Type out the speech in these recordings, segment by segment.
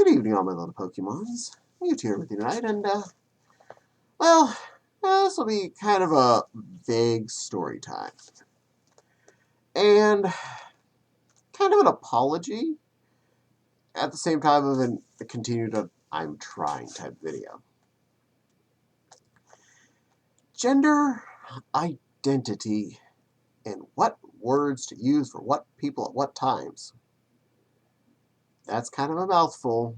Good evening, all my little Pokemons. Mewtwo here with you tonight, and, well, this will be kind of a vague story time. And kind of an apology, at the same time of a continued I'm trying type video. Gender identity and what words to use for what people at what times. That's kind of a mouthful.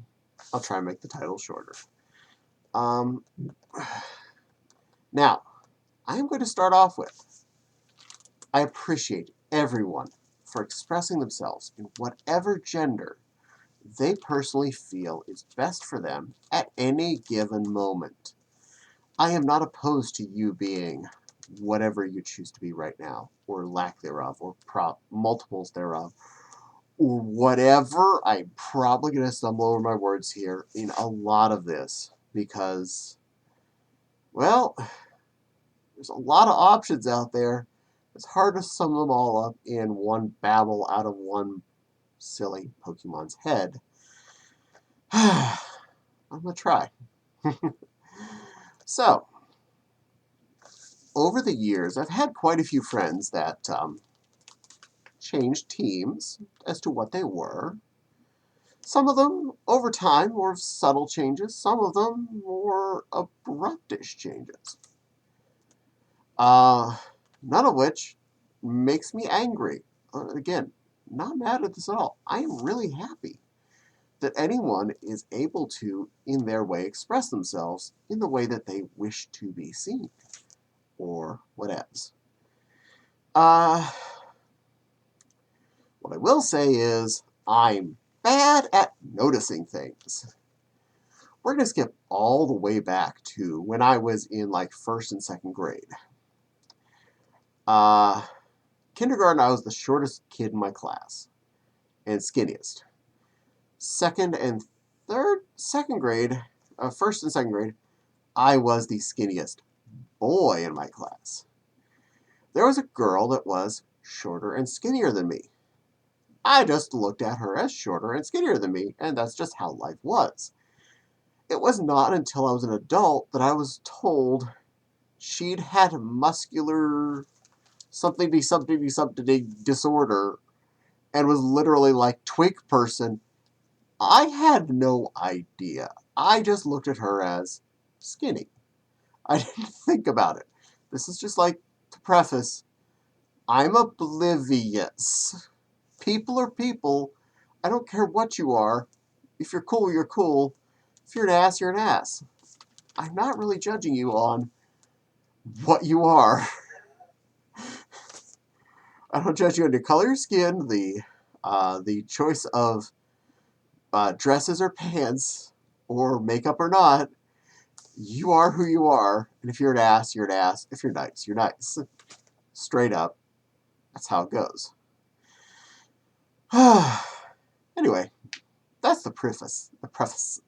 I'll try and make the title shorter. Now, I'm going to start off with, I appreciate everyone for expressing themselves in whatever gender they personally feel is best for them at any given moment. I am not opposed to you being whatever you choose to be right now, or lack thereof, or multiples thereof, or whatever. I'm probably going to stumble over my words here in a lot of this because, well, there's a lot of options out there. It's hard to sum them all up in one babble out of one silly Pokemon's head. I'm going to try. So, over the years, I've had quite a few friends that changed teams as to what they were. Some of them, over time, more subtle changes. Some of them, more abruptish changes. None of which makes me angry. Again, not mad at this at all. I am really happy that anyone is able to, in their way, express themselves in the way that they wish to be seen, or whatevs. What I will say is, I'm bad at noticing things. We're going to skip all the way back to when I was in like 1st and 2nd grade. Kindergarten, I was the shortest kid in my class and skinniest. 2nd and 2nd grade, 1st and 2nd grade, I was the skinniest boy in my class. There was a girl that was shorter and skinnier than me. I just looked at her as shorter and skinnier than me, and that's just how life was. It was not until I was an adult that I was told she'd had muscular something disorder and was literally like twink person. I had no idea. I just looked at her as skinny. I didn't think about it. This is just like to preface, I'm oblivious. People are people. I don't care what you are. If you're cool, you're cool. If you're an ass, you're an ass. I'm not really judging you on what you are. I don't judge you on your color of your skin, the choice of dresses or pants, or makeup or not. You are who you are, and if you're an ass, you're an ass. If you're nice, you're nice. Straight up. That's how it goes. Anyway, that's the preface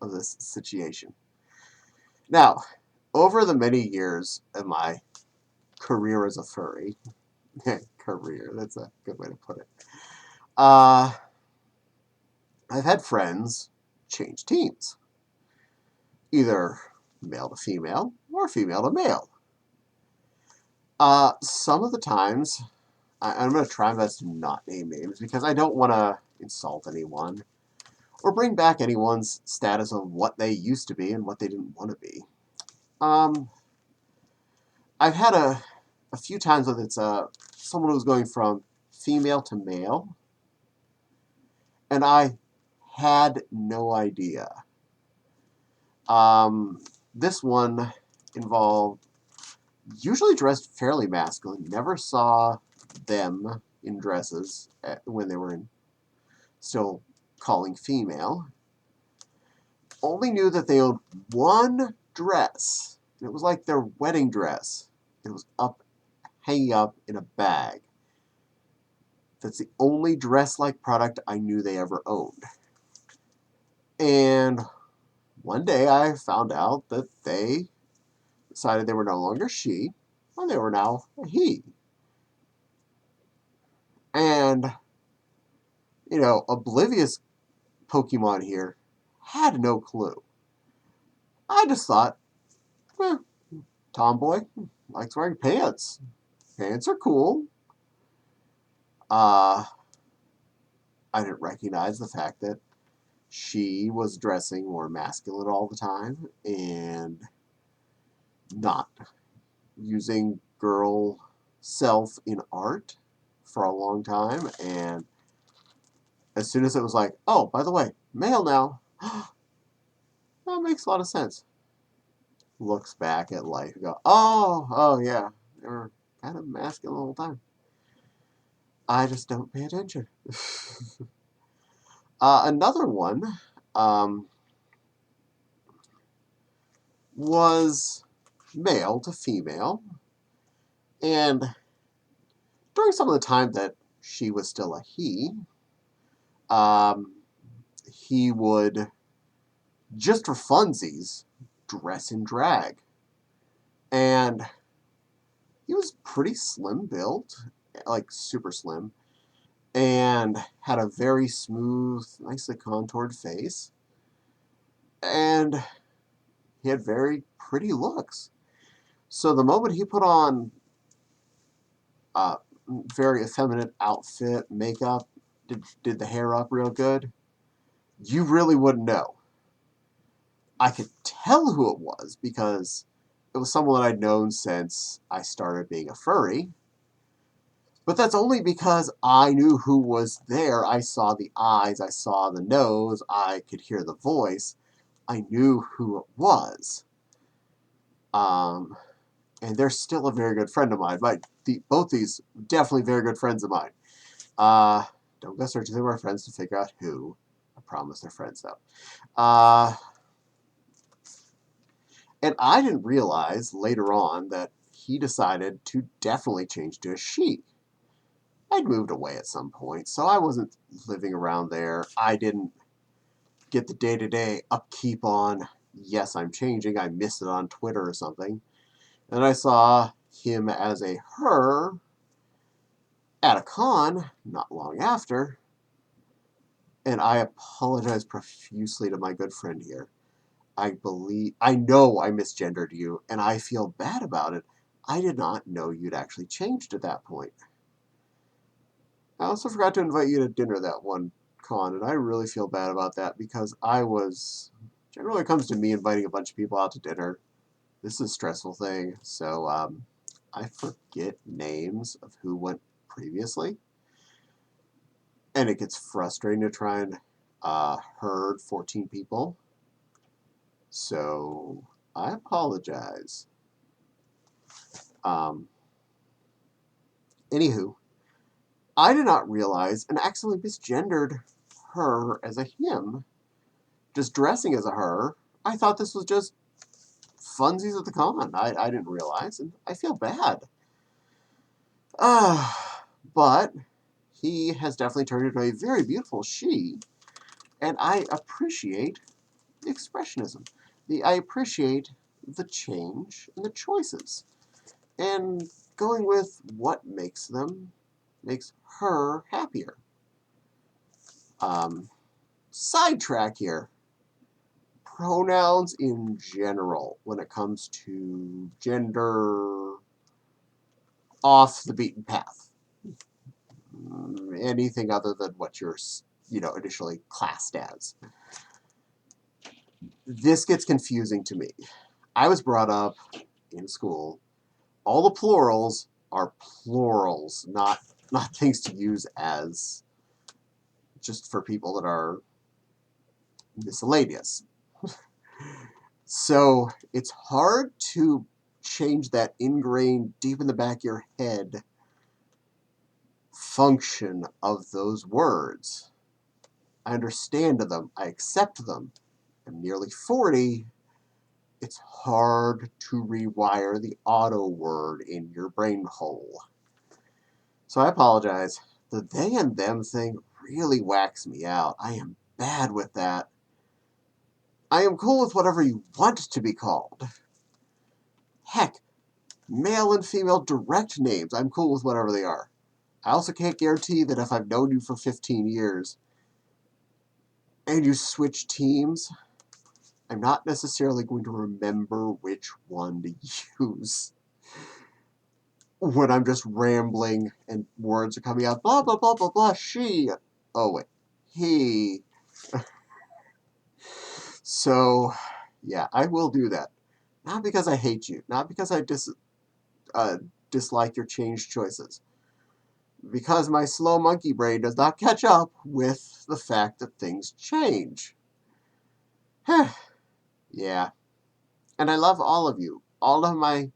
of this situation. Now, over the many years of my career as a furry, career, that's a good way to put it, I've had friends change teams. Either male to female or female to male. Some of the times, I'm going to try my best to not name names because I don't want to insult anyone or bring back anyone's status of what they used to be and what they didn't want to be. I've had a few times that it's someone who's going from female to male, and I had no idea. This one involved usually dressed fairly masculine. Never saw them in dresses when they were still calling female. Only knew that they owned one dress. It was like their wedding dress. It was hanging up in a bag. That's the only dress-like product I knew they ever owned. And one day I found out that they decided they were no longer she, and they were now a he. And, oblivious Pokemon here Had no clue. I just thought, eh, tomboy, likes wearing pants. Pants are cool. I didn't recognize the fact that she was dressing more masculine all the time and not using girl self in art for a long time. And as soon as it was like, oh, by the way, male now, that makes a lot of sense. Looks back at life and go, oh yeah, they were kind of masculine the whole time. I just don't pay attention. Another one was male to female, and during some of the time that she was still a um, he would, just for funsies, dress in drag. And he was pretty slim built, like super slim, and had a very smooth, nicely contoured face. And he had very pretty looks. So the moment he put on a very effeminate outfit, makeup, did the hair up real good, you really wouldn't know. I could tell who it was because it was someone that I'd known since I started being a furry. But that's only because I knew who was there. I saw the eyes, I saw the nose, I could hear the voice. I knew who it was. And they're still a very good friend of mine. Both these definitely very good friends of mine. Don't go searching through my friends to figure out who. I promise they're friends though. And I didn't realize later on that he decided to definitely change to a she. I'd moved away at some point, so I wasn't living around there. I didn't get the day-to-day upkeep on, yes, I'm changing. I missed it on Twitter or something. And I saw him as a her at a con not long after. And I apologize profusely to my good friend here. I know I misgendered you, and I feel bad about it. I did not know you'd actually changed at that point. I also forgot to invite you to dinner that one con, and I really feel bad about that because generally when it comes to me inviting a bunch of people out to dinner, this is a stressful thing, so I forget names of who went previously, and it gets frustrating to try and herd 14 people. So I apologize. Anywho, I did not realize and accidentally misgendered her as a him, just dressing as a her. I thought this was just funsies at the con. I didn't realize, and I feel bad. But he has definitely turned into a very beautiful she, and I appreciate the expressionism. I appreciate the change and the choices, and going with what makes her happier. Sidetrack here. Pronouns in general, when it comes to gender off the beaten path. Anything other than what you're, initially classed as. This gets confusing to me. I was brought up in school, all the plurals are plurals, not things to use as just for people that are miscellaneous. So it's hard to change that ingrained deep in the back of your head function of those words. I understand them. I accept them. I'm nearly 40. It's hard to rewire the auto word in your brain hole. So I apologize. The they and them thing really whacks me out. I am bad with that. I am cool with whatever you want to be called. Heck, male and female direct names, I'm cool with whatever they are. I also can't guarantee that if I've known you for 15 years, and you switch teams, I'm not necessarily going to remember which one to use when I'm just rambling and words are coming out, blah, blah, blah, blah, blah, she. Oh, wait. He. So, yeah, I will do that. Not because I hate you. Not because I dislike your change choices. Because my slow monkey brain does not catch up with the fact that things change. Yeah. And I love all of you. All of my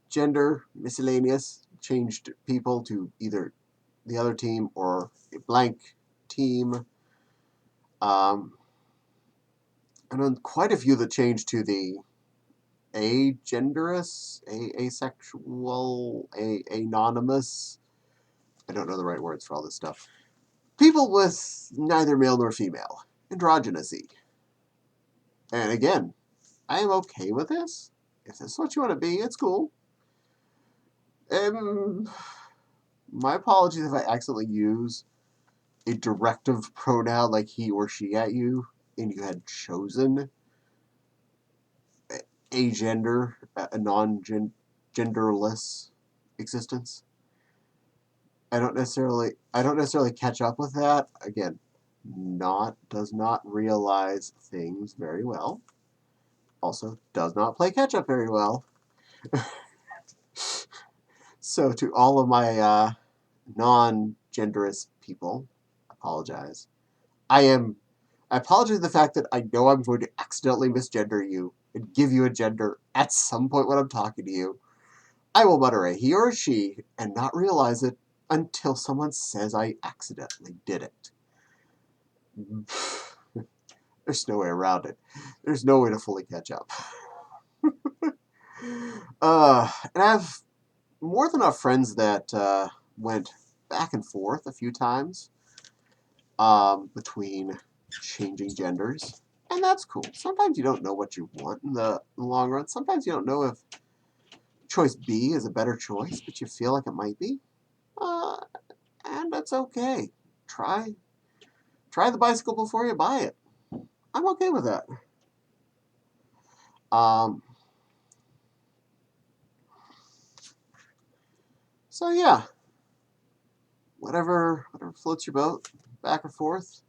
gender miscellaneous changed people to either the other team or a blank team. And then quite a few that changed to the agenderous, asexual, anonymous. I don't know the right words for all this stuff. People with neither male nor female. Androgynousy. And again, I am okay with this. If this is what you want to be, it's cool. My apologies if I accidentally use a directive pronoun like he or she at you, and you had chosen a gender, a non-genderless existence. I don't necessarily catch up with that. Again, does not realize things very well. Also, does not play catch up very well. So to all of my non-genderous people, apologize. I apologize for the fact that I know I'm going to accidentally misgender you and give you a gender at some point when I'm talking to you. I will mutter a he or a she and not realize it until someone says I accidentally did it. There's no way around it. There's no way to fully catch up. And I have more than enough friends that went back and forth a few times between changing genders. And that's cool. Sometimes you don't know what you want in the long run. Sometimes you don't know if choice B is a better choice, but you feel like it might be. And that's okay. Try the bicycle before you buy it. I'm okay with that. So yeah, whatever floats your boat, back and forth.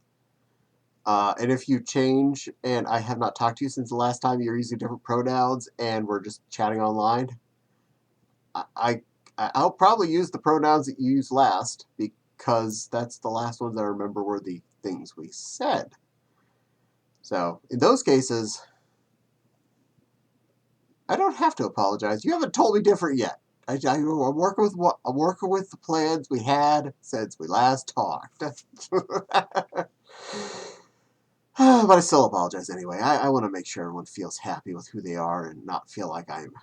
And if you change and I have not talked to you since the last time you're using different pronouns and we're just chatting online, I'll probably use the pronouns that you used last because that's the last ones I remember were the things we said. So in those cases, I don't have to apologize. You haven't told me different yet. I'm working with the plans we had since we last talked. But I still apologize anyway. I want to make sure everyone feels happy with who they are and not feel like I'm,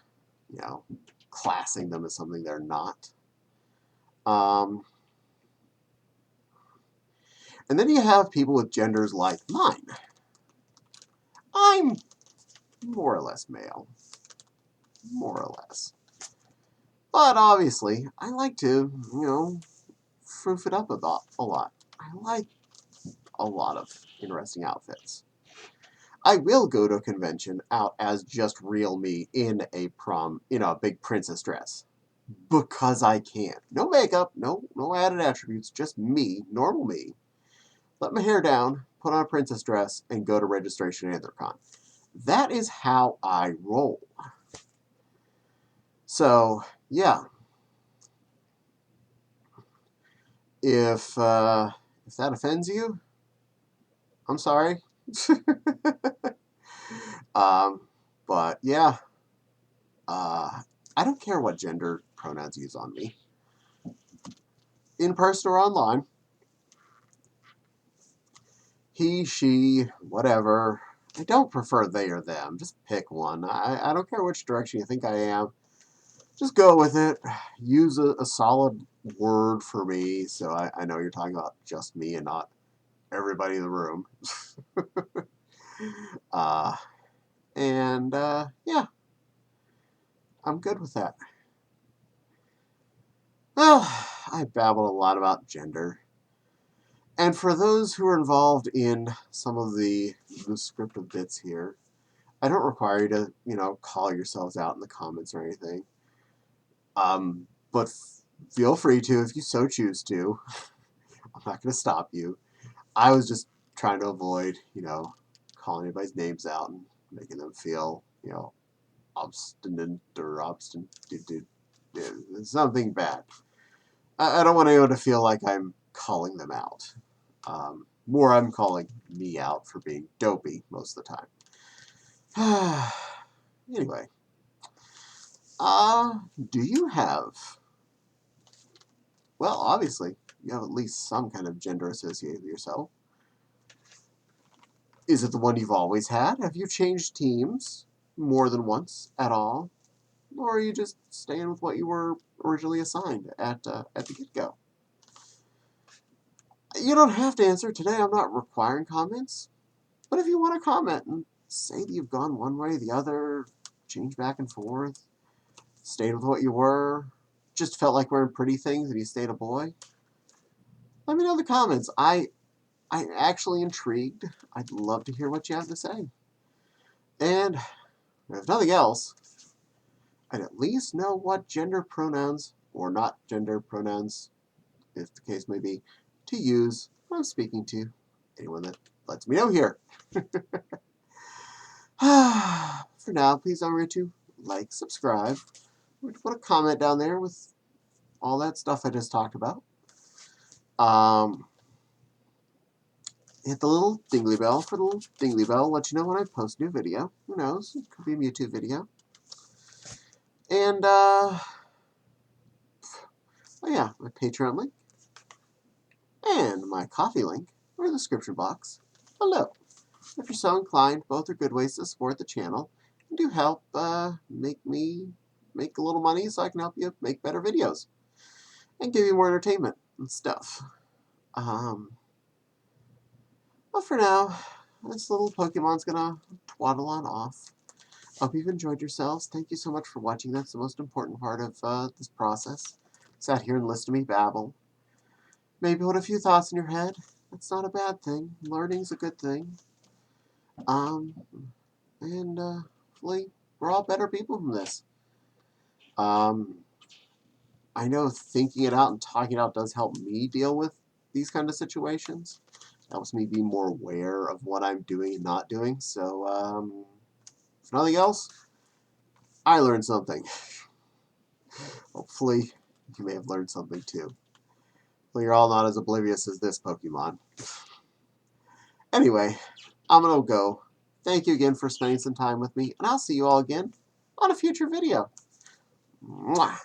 classing them as something they're not. And then you have people with genders like mine. I'm more or less male. More or less. But obviously, I like to, froof it up a lot. I like a lot of interesting outfits. I will go to a convention out as just real me in a big princess dress. Because I can. No makeup, no added attributes, just me, normal me. Let my hair down, put on a princess dress, and go to registration at Anthrocon. That is how I roll. So, yeah. If that offends you, I'm sorry. But yeah, I don't care what gender pronouns you use on me, in person or online. He, she, whatever. I don't prefer they or them. Just pick one. I don't care which direction you think I am. Just go with it. Use a solid word for me so I know you're talking about just me and not everybody in the room. Yeah, I'm good with that. Well, I babbled a lot about gender. And for those who are involved in some of the descriptive bits here, I don't require you to, call yourselves out in the comments or anything. But feel free to if you so choose to. I'm not going to stop you. I was just trying to avoid, calling anybody's names out and making them feel, obstinate or obstinate. Something bad. I don't want anyone to feel like I'm calling them out. More, I'm calling me out for being dopey most of the time. Anyway, do you have? Well, obviously, you have at least some kind of gender associated with yourself. Is it the one you've always had? Have you changed teams more than once at all? Or are you just staying with what you were originally assigned at the get-go? You don't have to answer today. I'm not requiring comments. But if you want to comment and say that you've gone one way or the other, change back and forth, stayed with what you were, just felt like wearing pretty things and you stayed a boy, let me know in the comments. I'm actually intrigued. I'd love to hear what you have to say. And if nothing else, I'd at least know what gender pronouns, or not gender pronouns, if the case may be, to use when I'm speaking to anyone that lets me know here. For now, please don't forget to like, subscribe, or to put a comment down there with all that stuff I just talked about. Hit the little dingly bell for the little dingly bell, let you know when I post a new video. Who knows? It could be a Mewtwo video. And, oh yeah, my Patreon link and my Coffee link are in the description box below. If you're so inclined, both are good ways to support the channel and do help make me make a little money so I can help you make better videos and give you more entertainment and stuff. But for now, this little Pokemon's gonna twaddle on off. Hope you've enjoyed yourselves. Thank you so much for watching. That's the most important part of this process. Sat here and listened to me babble. Maybe put a few thoughts in your head. That's not a bad thing. Learning's a good thing. And hopefully we're all better people from this. I know thinking it out and talking it out does help me deal with these kind of situations. Helps me be more aware of what I'm doing and not doing. So, if nothing else, I learned something. Hopefully, you may have learned something too. Hopefully, you're all not as oblivious as this Pokemon. Anyway, I'm going to go. Thank you again for spending some time with me, and I'll see you all again on a future video. Mwah!